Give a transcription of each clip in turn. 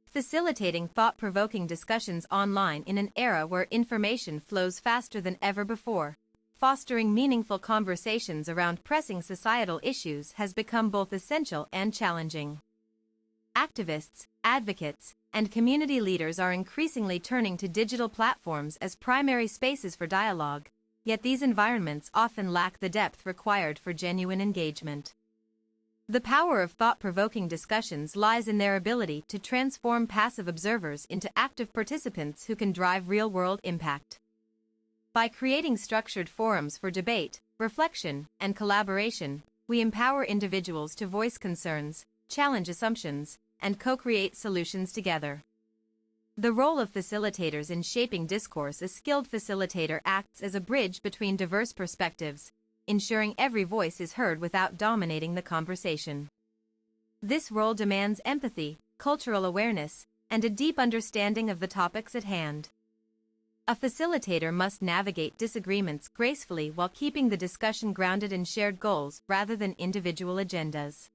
facilitating thought-provoking discussions online in an era where information flows faster than ever before. Fostering meaningful conversations around pressing societal issues has become both essential and challenging. Activists, advocates, and community leaders are increasingly turning to digital platforms as primary spaces for dialogue, yet these environments often lack the depth required for genuine engagement. The power of thought-provoking discussions lies in their ability to transform passive observers into active participants who can drive real-world impact. By creating structured forums for debate, reflection, and collaboration, we empower individuals to voice concerns, challenge assumptions, and co-create solutions together. The role of facilitators in shaping discourse. A skilled facilitator acts as a bridge between diverse perspectives, ensuring every voice is heard without dominating the conversation. This role demands empathy, cultural awareness, and a deep understanding of the topics at hand. A facilitator must navigate disagreements gracefully while keeping the discussion grounded in shared goals rather than individual agendas.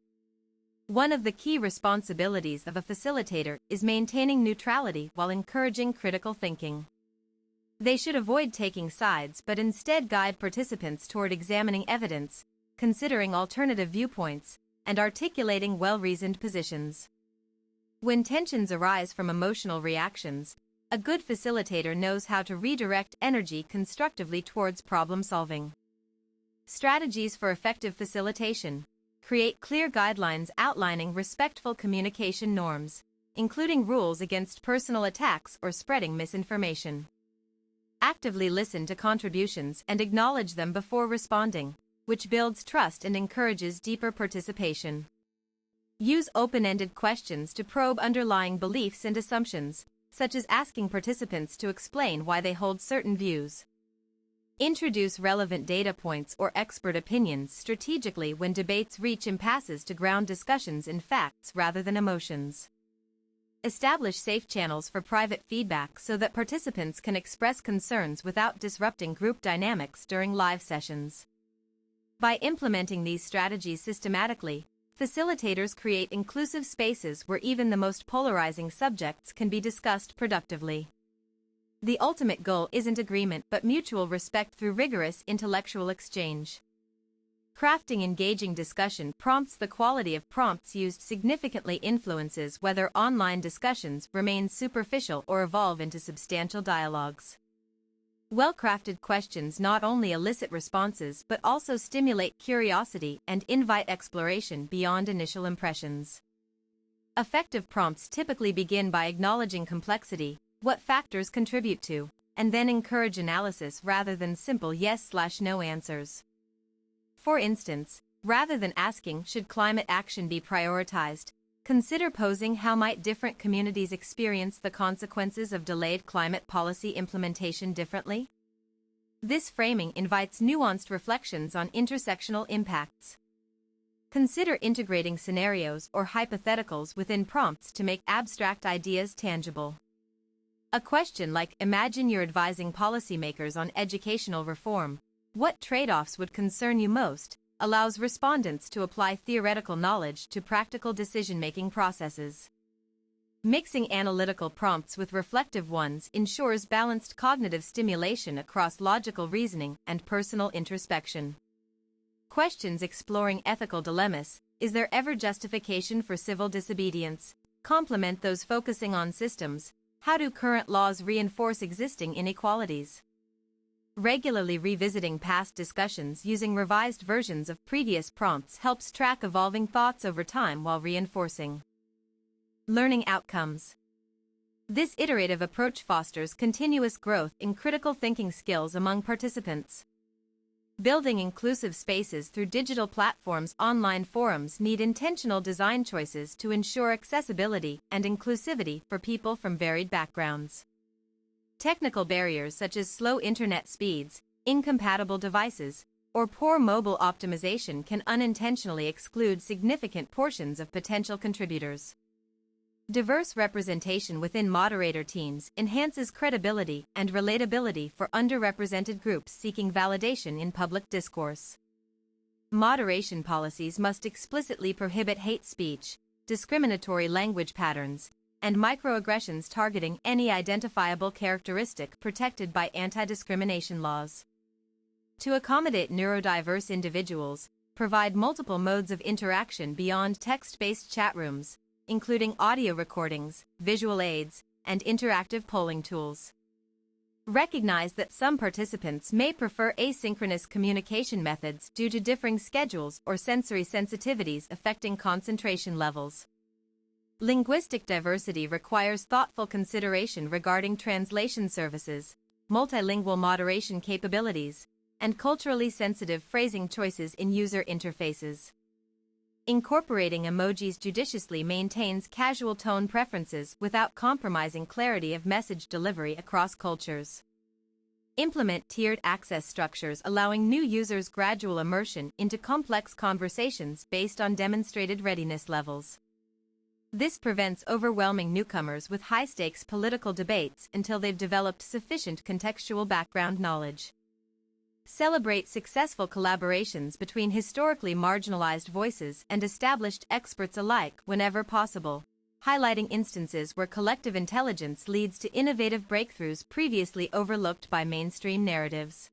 One of the key responsibilities of a facilitator is maintaining neutrality while encouraging critical thinking. They should avoid taking sides but instead guide participants toward examining evidence, considering alternative viewpoints, and articulating well-reasoned positions. When tensions arise from emotional reactions, a good facilitator knows how to redirect energy constructively towards problem-solving. Strategies for effective facilitation: create clear guidelines outlining respectful communication norms, including rules against personal attacks or spreading misinformation. Actively listen to contributions and acknowledge them before responding, which builds trust and encourages deeper participation. Use open-ended questions to probe underlying beliefs and assumptions, such as asking participants to explain why they hold certain views. Introduce relevant data points or expert opinions strategically when debates reach impasses to ground discussions in facts rather than emotions. Establish safe channels for private feedback so that participants can express concerns without disrupting group dynamics during live sessions. By implementing these strategies systematically, facilitators create inclusive spaces where even the most polarizing subjects can be discussed productively. The ultimate goal isn't agreement but mutual respect through rigorous intellectual exchange. Crafting engaging discussion prompts. The quality of prompts used significantly influences whether online discussions remain superficial or evolve into substantial dialogues. Well-crafted questions not only elicit responses but also stimulate curiosity and invite exploration beyond initial impressions. Effective prompts typically begin by acknowledging complexity, what factors contribute to, and then encourage analysis rather than simple yes/no answers. For instance, rather than asking should climate action be prioritized, consider posing how might different communities experience the consequences of delayed climate policy implementation differently? This framing invites nuanced reflections on intersectional impacts. Consider integrating scenarios or hypotheticals within prompts to make abstract ideas tangible. A question like, imagine you're advising policymakers on educational reform. What trade-offs would concern you most? Allows respondents to apply theoretical knowledge to practical decision-making processes. Mixing analytical prompts with reflective ones ensures balanced cognitive stimulation across logical reasoning and personal introspection. Questions exploring ethical dilemmas: is there ever justification for civil disobedience? Complement those focusing on systems. How do current laws reinforce existing inequalities? Regularly revisiting past discussions using revised versions of previous prompts helps track evolving thoughts over time while reinforcing learning outcomes. This iterative approach fosters continuous growth in critical thinking skills among participants. Building inclusive spaces through digital platforms. Online forums need intentional design choices to ensure accessibility and inclusivity for people from varied backgrounds. Technical barriers such as slow internet speeds, incompatible devices, or poor mobile optimization can unintentionally exclude significant portions of potential contributors. Diverse representation within moderator teams enhances credibility and relatability for underrepresented groups seeking validation in public discourse. Moderation policies must explicitly prohibit hate speech, discriminatory language patterns, and microaggressions targeting any identifiable characteristic protected by anti-discrimination laws. To accommodate neurodiverse individuals, provide multiple modes of interaction beyond text-based chat rooms, including audio recordings, visual aids, and interactive polling tools. Recognize that some participants may prefer asynchronous communication methods due to differing schedules or sensory sensitivities affecting concentration levels. Linguistic diversity requires thoughtful consideration regarding translation services, multilingual moderation capabilities, and culturally sensitive phrasing choices in user interfaces. Incorporating emojis judiciously maintains casual tone preferences without compromising clarity of message delivery across cultures. Implement tiered access structures allowing new users gradual immersion into complex conversations based on demonstrated readiness levels. This prevents overwhelming newcomers with high-stakes political debates until they've developed sufficient contextual background knowledge. Celebrate successful collaborations between historically marginalized voices and established experts alike whenever possible, highlighting instances where collective intelligence leads to innovative breakthroughs previously overlooked by mainstream narratives.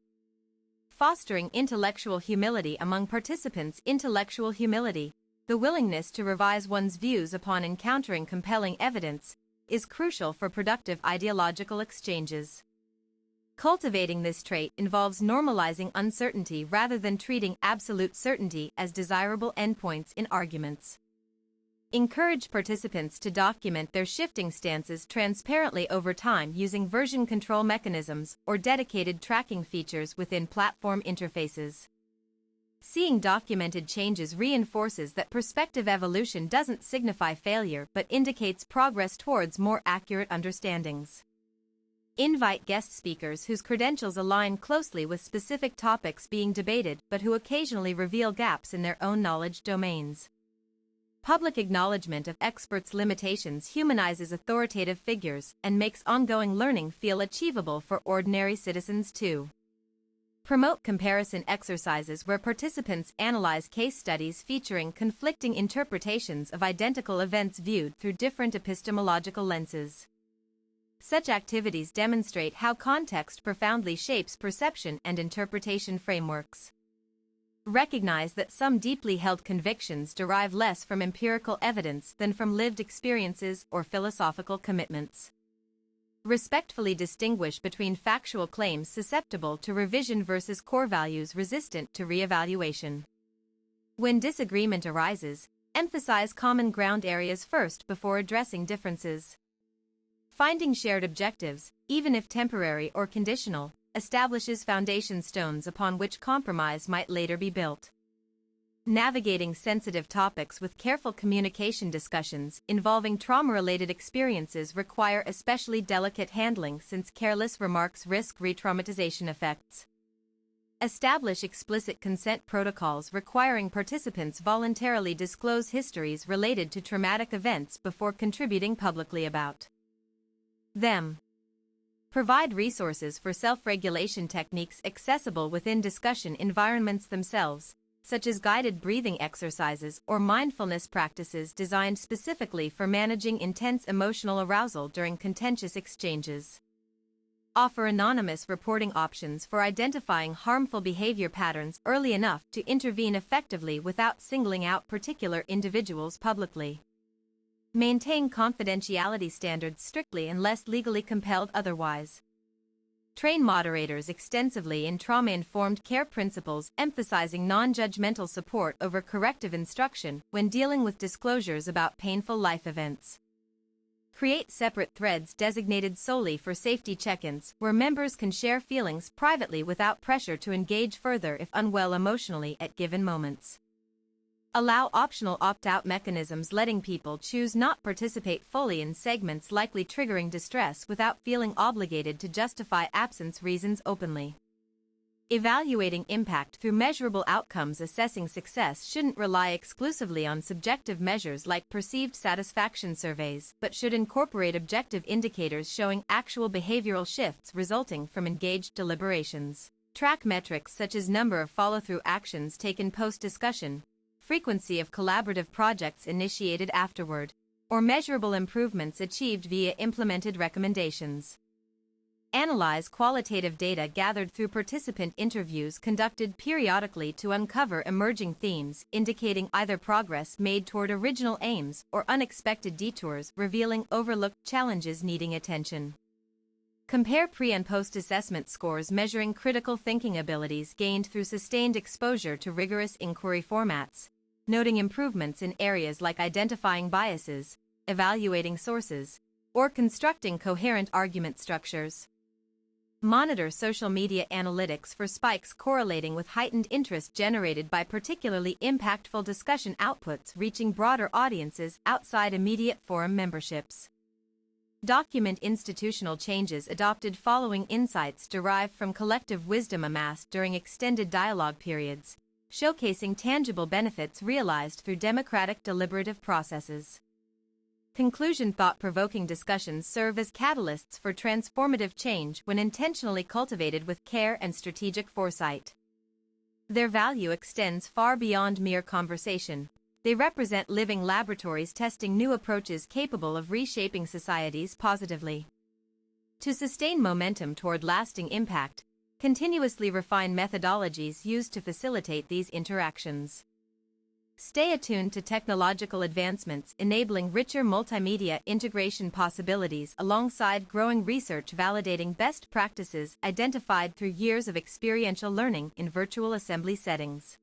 Fostering intellectual humility among participants. Intellectual humility, the willingness to revise one's views upon encountering compelling evidence, is crucial for productive ideological exchanges. Cultivating this trait involves normalizing uncertainty rather than treating absolute certainty as desirable endpoints in arguments. Encourage participants to document their shifting stances transparently over time using version control mechanisms or dedicated tracking features within platform interfaces. Seeing documented changes reinforces that perspective evolution doesn't signify failure but indicates progress towards more accurate understandings. Invite guest speakers whose credentials align closely with specific topics being debated but who occasionally reveal gaps in their own knowledge domains. Public acknowledgement of experts' limitations humanizes authoritative figures and makes ongoing learning feel achievable for ordinary citizens too. Promote comparison exercises where participants analyze case studies featuring conflicting interpretations of identical events viewed through different epistemological lenses. Such activities demonstrate how context profoundly shapes perception and interpretation frameworks. Recognize that some deeply held convictions derive less from empirical evidence than from lived experiences or philosophical commitments. Respectfully distinguish between factual claims susceptible to revision versus core values resistant to reevaluation. When disagreement arises, emphasize common ground areas first before addressing differences. Finding shared objectives, even if temporary or conditional, establishes foundation stones upon which compromise might later be built. Navigating sensitive topics with careful communication. Discussions involving trauma-related experiences require especially delicate handling since careless remarks risk re-traumatization effects. Establish explicit consent protocols requiring participants voluntarily disclose histories related to traumatic events before contributing publicly about them. Provide resources for self-regulation techniques accessible within discussion environments themselves, such as guided breathing exercises or mindfulness practices designed specifically for managing intense emotional arousal during contentious exchanges. Offer anonymous reporting options for identifying harmful behavior patterns early enough to intervene effectively without singling out particular individuals publicly. Maintain confidentiality standards strictly unless legally compelled otherwise. Train moderators extensively in trauma-informed care principles, emphasizing non-judgmental support over corrective instruction when dealing with disclosures about painful life events. Create separate threads designated solely for safety check-ins, where members can share feelings privately without pressure to engage further if unwell emotionally at given moments. Allow optional opt-out mechanisms, letting people choose not participate fully in segments likely triggering distress without feeling obligated to justify absence reasons openly. Evaluating impact through measurable outcomes. Assessing success shouldn't rely exclusively on subjective measures like perceived satisfaction surveys, but should incorporate objective indicators showing actual behavioral shifts resulting from engaged deliberations. Track metrics such as number of follow-through actions taken post-discussion, frequency of collaborative projects initiated afterward, or measurable improvements achieved via implemented recommendations. Analyze qualitative data gathered through participant interviews conducted periodically to uncover emerging themes, indicating either progress made toward original aims or unexpected detours revealing overlooked challenges needing attention. Compare pre- and post-assessment scores measuring critical thinking abilities gained through sustained exposure to rigorous inquiry formats, noting improvements in areas like identifying biases, evaluating sources, or constructing coherent argument structures. Monitor social media analytics for spikes correlating with heightened interest generated by particularly impactful discussion outputs reaching broader audiences outside immediate forum memberships. Document institutional changes adopted following insights derived from collective wisdom amassed during extended dialogue periods, showcasing tangible benefits realized through democratic deliberative processes. Conclusion: thought-provoking discussions serve as catalysts for transformative change when intentionally cultivated with care and strategic foresight. Their value extends far beyond mere conversation. They represent living laboratories testing new approaches capable of reshaping societies positively. To sustain momentum toward lasting impact, continuously refine methodologies used to facilitate these interactions. Stay attuned to technological advancements enabling richer multimedia integration possibilities alongside growing research validating best practices identified through years of experiential learning in virtual assembly settings.